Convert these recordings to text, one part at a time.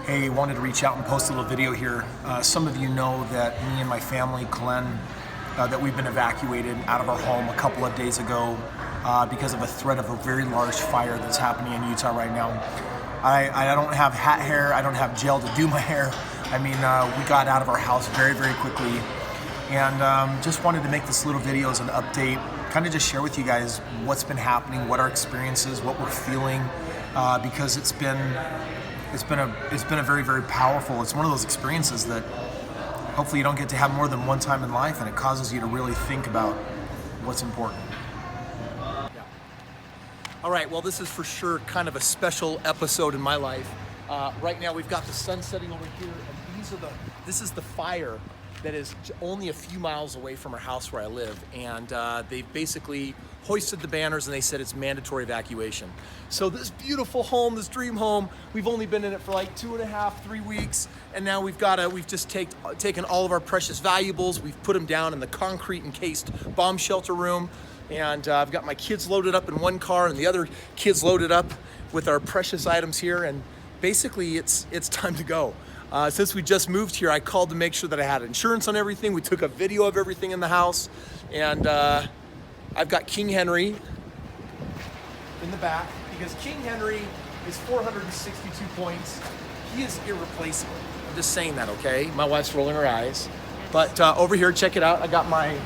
Hey, wanted to reach out and post a little video here. Some of you know that me and my family, Glenn, that we've been evacuated out of our home a couple of days ago because of a threat of a very large fire that's happening in Utah right now. I don't have hat hair, I don't have gel to do my hair. I mean, we got out of our house very, very quickly, and just wanted to make this little video as an update, kind of just share with you guys what's been happening, what our experiences, what we're feeling, because it's been a very, very powerful, it's one of those experiences that hopefully you don't get to have more than one time in life, and it causes you to really think about what's important. All right, well, this is for sure kind of a special episode in my life. Right now we've got the sun setting over here, and this is the fire that is only a few miles away from our house where I live, and they've basically hoisted the banners and they said it's mandatory evacuation. So this beautiful home, this dream home, we've only been in it for like 2.5, 3 weeks, and now we've just taken all of our precious valuables, we've put them down in the concrete encased bomb shelter room, and I've got my kids loaded up in one car and the other kids loaded up with our precious items here, and basically it's time to go. Since we just moved here, I called to make sure that I had insurance on everything. We took a video of everything in the house, and I've got King Henry in the back because King Henry is 462 points. He is irreplaceable. I'm just saying that, okay? My wife's rolling her eyes. But over here, check it out. I got my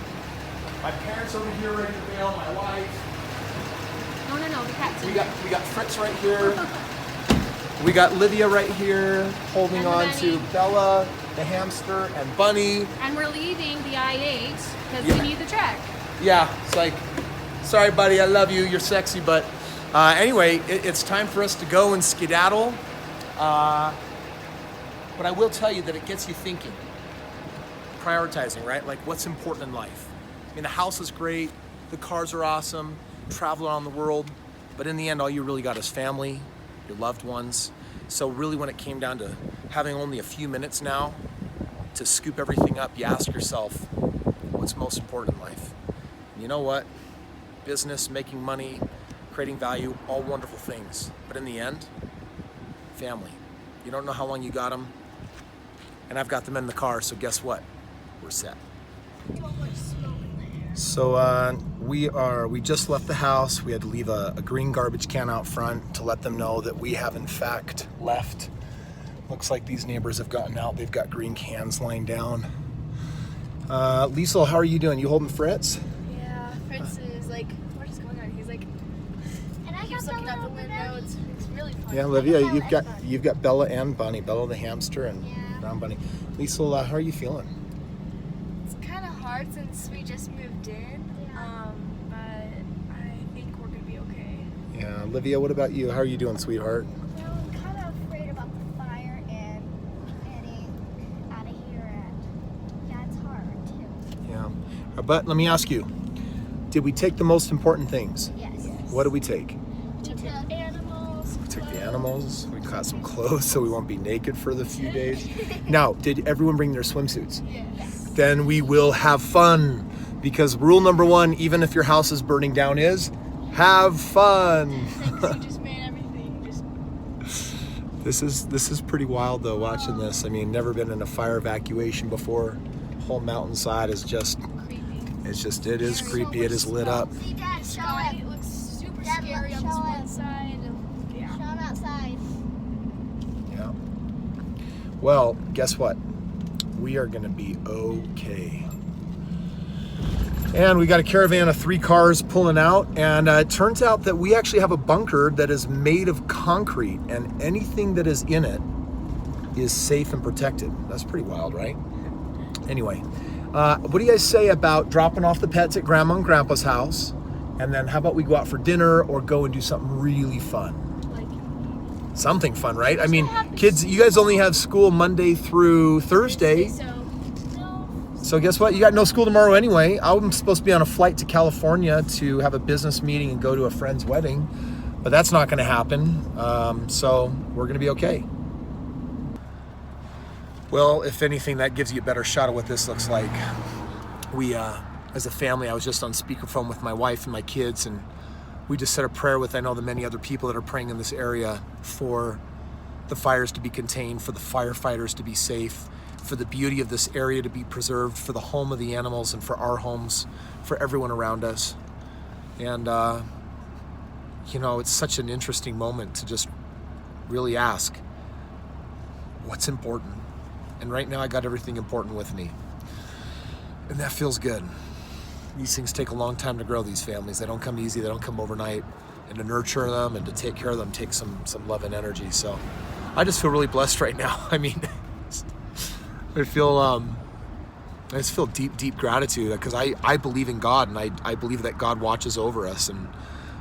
parents over here ready to bail, my wife. No, we got two. We got Fritz right here. We got Livia right here holding on to Bella, the hamster, and Bunny. And we're leaving the I-8 because we need the truck. Yeah, it's like, sorry buddy, I love you, you're sexy, but anyway, it's time for us to go and skedaddle. But I will tell you that it gets you thinking. Prioritizing, right? Like what's important in life. I mean, the house is great, the cars are awesome, travel around the world, but in the end, all you really got is family, your loved ones. So really when it came down to having only a few minutes now to scoop everything up, you ask yourself, what's most important in life? And you know what? Business, making money, creating value, all wonderful things. But in the end, family. You don't know how long you got them, and I've got them in the car, so guess what? We're set. So we just left the house. We had to leave a green garbage can out front to let them know that we have in fact left. Looks like these neighbors have gotten out. They've got green cans lying down. Liesel, how are you doing? You holding Fritz? Yeah, Fritz is like, what is going on? He's like, and I keeps looking out the window. It's really fun. Yeah, Olivia, you've got Bella and Bunny. Bella the hamster and Brown Bunny. Liesel, how are you feeling? It's kind of hard since we just moved in, but I think we're gonna be okay. Yeah, Olivia, what about you? How are you doing, sweetheart? Well, I'm kind of afraid about the fire and getting out of here, and yeah, it's hard too. Yeah, but let me ask you, did we take the most important things? Yes. What did we take? We took animals. We took the animals, we got some clothes so we won't be naked for the few days. Now, did everyone bring their swimsuits? Yes. Then we will have fun, because rule number one, even if your house is burning down, is have fun. We just made everything This is pretty wild though, watching this. I mean, never been in a fire evacuation before. Whole mountainside is just creepy. it is creepy. It is lit up. See, Dad, show It him. looks super Dad, scary look, on this show one him. side. Show Yeah. him outside. Yeah. Well, guess what? We are gonna be okay. And we got a caravan of 3 cars pulling out, and it turns out that we actually have a bunker that is made of concrete, and anything that is in it is safe and protected. That's pretty wild, right? Anyway, what do you guys say about dropping off the pets at Grandma and Grandpa's house, and then how about we go out for dinner or go and do something really fun? Something fun, right? I mean, kids, you guys only have school Monday through Thursday. So guess what? You got no school tomorrow anyway. I'm supposed to be on a flight to California to have a business meeting and go to a friend's wedding, but that's not going to happen. So we're going to be okay. Well, if anything, that gives you a better shot of what this looks like. We, as a family, I was just on speakerphone with my wife and my kids, and we just said a prayer with, I know, the many other people that are praying in this area for the fires to be contained, for the firefighters to be safe, for the beauty of this area to be preserved, for the home of the animals and for our homes, for everyone around us. And, you know, it's such an interesting moment to just really ask, what's important? And right now I got everything important with me. And that feels good. These things take a long time to grow, these families. They don't come easy, they don't come overnight. And to nurture them and to take care of them takes some love and energy. So I just feel really blessed right now. I mean, I just feel deep gratitude, because I believe in God, and I believe that God watches over us, and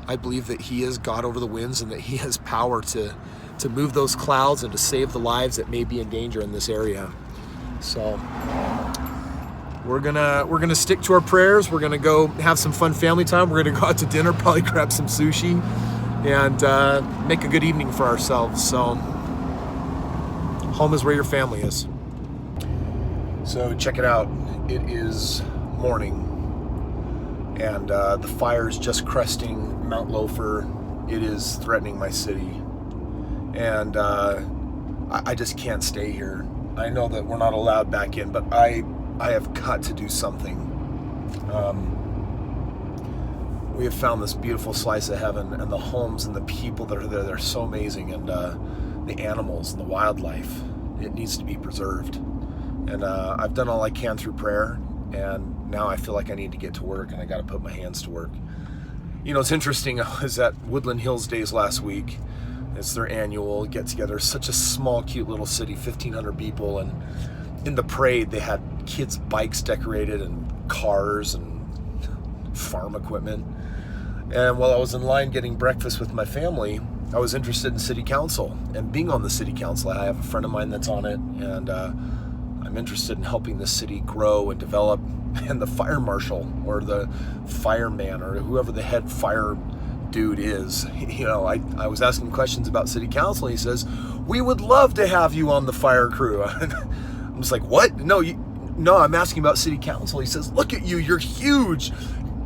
I believe that He is God over the winds, and that He has power to move those clouds and to save the lives that may be in danger in this area. So we're gonna stick to our prayers. We're gonna go have some fun family time. We're gonna go out to dinner, probably grab some sushi, and make a good evening for ourselves. So home is where your family is. So check it out. It is morning, and the fire's just cresting Mount Loafer. It is threatening my city, and I just can't stay here. I know that we're not allowed back in, but I have got to do something. We have found this beautiful slice of heaven, and the homes and the people that are there, they're so amazing, and the animals and the wildlife, it needs to be preserved. And I've done all I can through prayer, and now I feel like I need to get to work, and I got to put my hands to work. You know, it's interesting. I was at Woodland Hills Days last week. It's their annual get-together. Such a small, cute little city, 1,500 people, and in the parade they had kids' bikes decorated and cars and farm equipment. And while I was in line getting breakfast with my family, I was interested in city council, and being on the city council, I have a friend of mine that's on it, and I'm interested in helping the city grow and develop. And the fire marshal or the fireman or whoever the head fire dude is, you know, I was asking questions about city council, and he says, "We would love to have you on the fire crew." I'm just like, what? No, I'm asking about city council. He says, "Look at you, you're huge.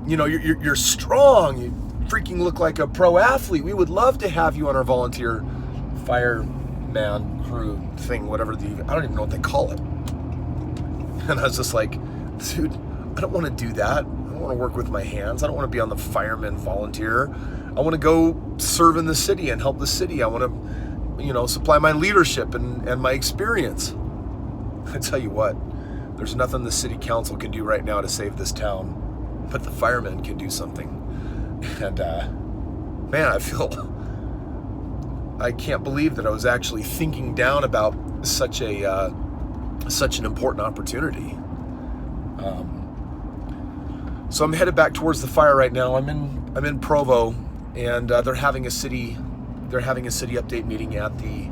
You know, you're strong. You freaking look like a pro athlete. We would love to have you on our volunteer fireman crew thing, whatever I don't even know what they call it." And I was just like, dude, I don't want to do that. I don't want to work with my hands. I don't want to be on the fireman volunteer. I want to go serve in the city and help the city. I want to, you know, supply my leadership and my experience. I tell you what, there's nothing the city council can do right now to save this town, but the firemen can do something. And man, I can't believe that I was actually thinking down about such an important opportunity. So I'm headed back towards the fire right now. I'm in Provo, and they're having a city update meeting at the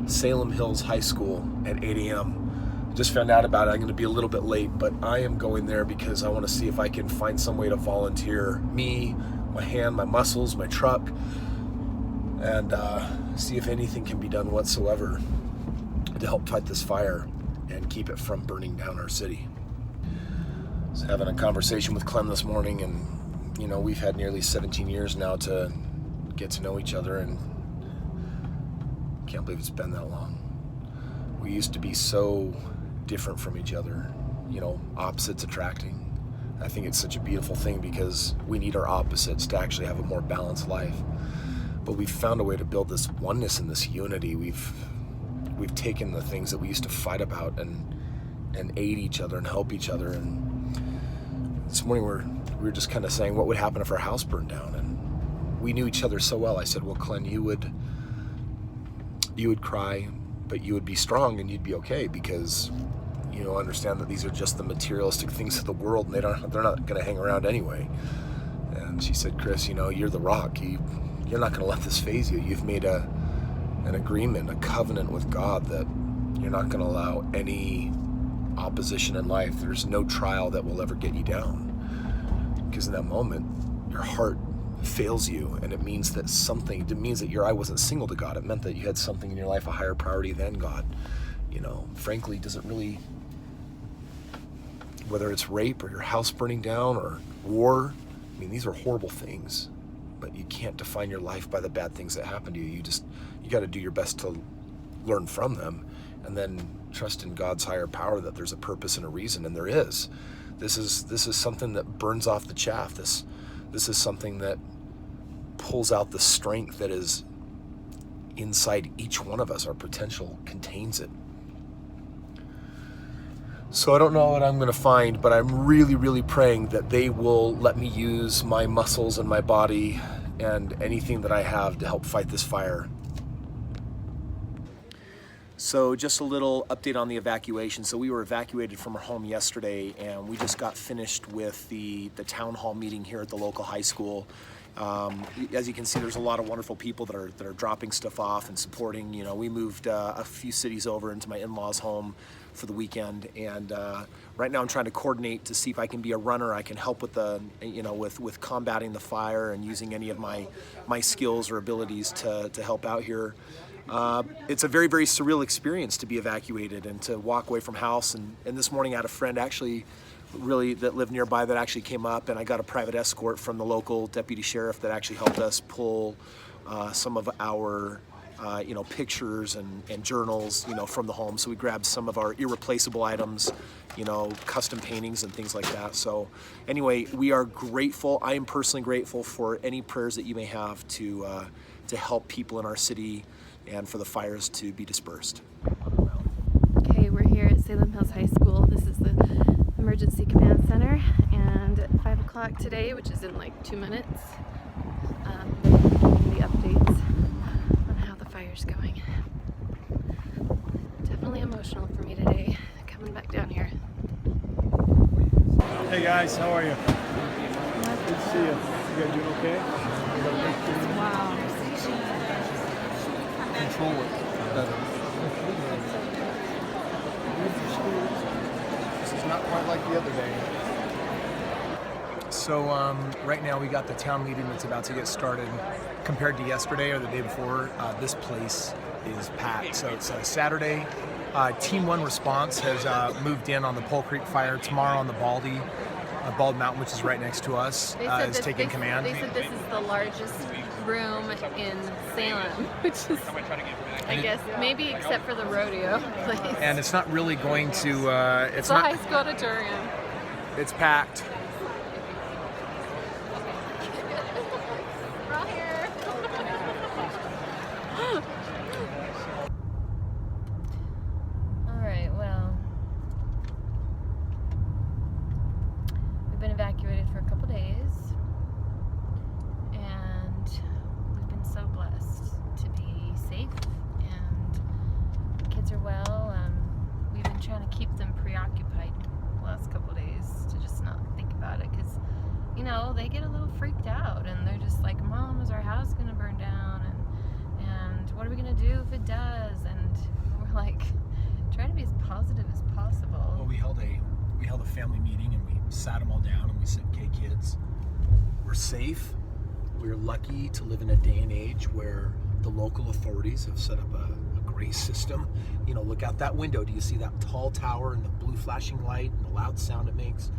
Salem Hills High School at 8 a.m. Just found out about it. I'm going to be a little bit late, but I am going there because I want to see if I can find some way to volunteer me, my hand, my muscles, my truck, and see if anything can be done whatsoever to help fight this fire and keep it from burning down our city. I was having a conversation with Clem this morning, and you know, we've had nearly 17 years now to get to know each other, and can't believe it's been that long. We used to be so different from each other, you know, opposites attracting. I think it's such a beautiful thing because we need our opposites to actually have a more balanced life. But we've found a way to build this oneness and this unity. We've taken the things that we used to fight about and aid each other and help each other. And this morning we were just kind of saying, what would happen if our house burned down? And we knew each other so well. I said, well, Glenn, you would cry, but you would be strong and you'd be okay, because you know, understand that these are just the materialistic things of the world, and they're not going to hang around anyway. And she said, Kris, you know, you're the rock. You're not going to let this phase you. You've made an agreement, a covenant with God that you're not going to allow any opposition in life. There's no trial that will ever get you down, because in that moment your heart fails you, and it means that your eye wasn't single to God. It meant that you had something in your life, a higher priority than God. You know, frankly, doesn't really, whether it's rape or your house burning down or war, I mean, these are horrible things, but you can't define your life by the bad things that happen to you. You got to do your best to learn from them, and then trust in God's higher power that there's a purpose and a reason, and there is. This is something that burns off the chaff. This is something that pulls out the strength that is inside each one of us. Our potential contains it. So I don't know what I'm going to find, but I'm really, really praying that they will let me use my muscles and my body and anything that I have to help fight this fire. So just a little update on the evacuation. So we were evacuated from our home yesterday, and we just got finished with the town hall meeting here at the local high school. As you can see, there's a lot of wonderful people that are dropping stuff off and supporting. You know, we moved a few cities over into my in-laws' home for the weekend, and right now I'm trying to coordinate to see if I can be a runner. I can help with the, with combating the fire and using any of my skills or abilities to help out here. It's a very, very surreal experience to be evacuated and to walk away from house. And this morning I had a friend actually that lived nearby that actually came up, and I got a private escort from the local deputy sheriff that actually helped us pull some of our pictures and journals, from the home. So we grabbed some of our irreplaceable items, custom paintings and things like that. So anyway, we are grateful. I am personally grateful for any prayers that you may have to help people in our city and for the fires to be dispersed. Okay, we're here at Salem Hills High School. This is the Emergency Command Center, and at 5 o'clock today, which is in like 2 minutes, they're giving the updates on how the fire's going. Definitely emotional for me today, coming back down here. Hey guys, how are you? Good to see you. You guys doing okay? Wow. Control it better. This is not quite like the other day. So right now we got the town meeting that's about to get started. Compared to yesterday or the day before, this place is packed. So it's Saturday. Team 1 response has moved in on the Pole Creek fire. Tomorrow on the Bald Mountain, which is right next to us, is taking command. They said this is the largest room in Salem, which is, I guess, maybe except for the rodeo place. And it's not really going to, it's the high school auditorium. It's packed. We're here. All right, well, we've been evacuated for a couple days, and we've been so blessed to be safe, and the kids are well. We've been trying to keep them preoccupied the last couple days to just not think about it, because they get a little freaked out, and they're just like, Mom, is our house gonna burn down, and what are we gonna do if it does? And we're like, try to be as positive as possible. Well, we held a family meeting, and we sat them all down, and we said, okay, kids, we're safe. We're lucky to live in a day and age where the local authorities have set up a grace system. Look out that window. Do you see that tall tower and the blue flashing light and the loud sound it makes?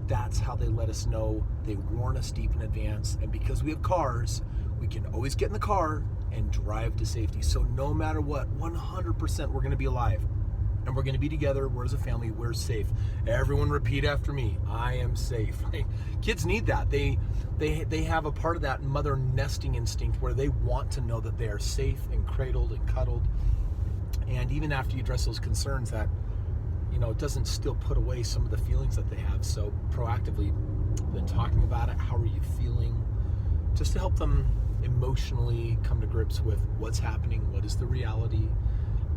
That's how they let us know. They warn us deep in advance. And because we have cars, we can always get in the car and drive to safety. So no matter what, 100% we're gonna be alive. And we're gonna be together. We're as a family, we're safe. Everyone repeat after me. I am safe. Kids need that. They have a part of that mother nesting instinct where they want to know that they are safe and cradled and cuddled. And even after you address those concerns, that it doesn't still put away some of the feelings that they have. So proactively been talking about it. How are you feeling? Just to help them emotionally come to grips with what's happening, what is the reality,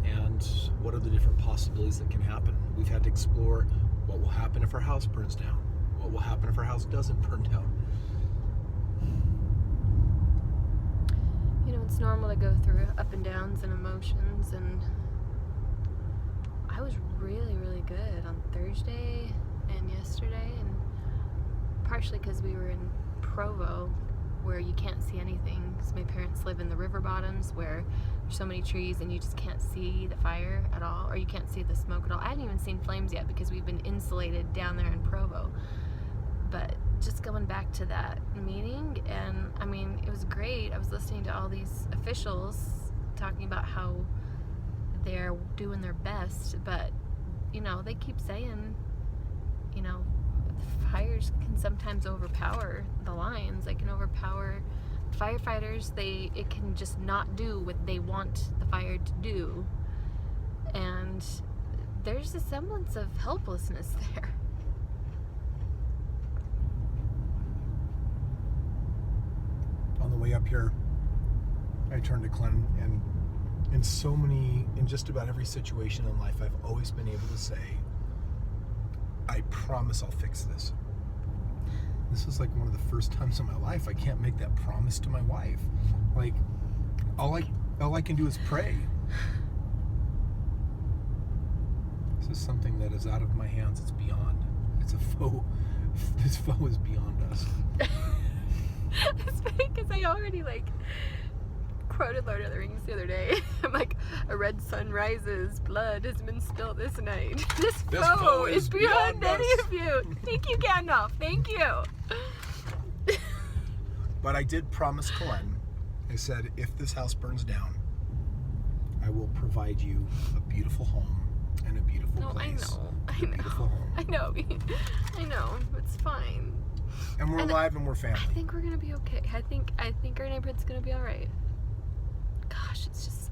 and what are the different possibilities that can happen. We've had to explore what will happen if our house burns down, what will happen if our house doesn't burn down. It's normal to go through up and downs and emotions, and I was really, really good on Thursday and yesterday, and partially because we were in Provo, where you can't see anything, because my parents live in the river bottoms where there's so many trees and you just can't see the fire at all, or you can't see the smoke at all. I hadn't even seen flames yet because we've been insulated down there in Provo. But just going back to that meeting, and it was great. I was listening to all these officials talking about how there doing their best, but, you know, they keep saying, you know, fires can sometimes overpower the lines. They can overpower firefighters. It can just not do what they want the fire to do. And there's a semblance of helplessness there. On the way up here, I turned to Glenn, and in just about every situation in life, I've always been able to say, I promise I'll fix this. This is like one of the first times in my life I can't make that promise to my wife. Like, all I can do is pray. This is something that is out of my hands. It's beyond. It's a foe. This foe is beyond us. It's funny because I already quoted Lord of the Rings the other day. I'm like, a red sun rises, blood has been spilled this night. This foe is beyond any of you. Thank you, Gandalf. Thank you. But I did promise Glenn, I said, if this house burns down, I will provide you a beautiful home and a beautiful place. I know. Beautiful home. I know. I know. It's fine. And we're alive and we're family. I think we're gonna be okay. I think our neighborhood's gonna be all right. Gosh, it's just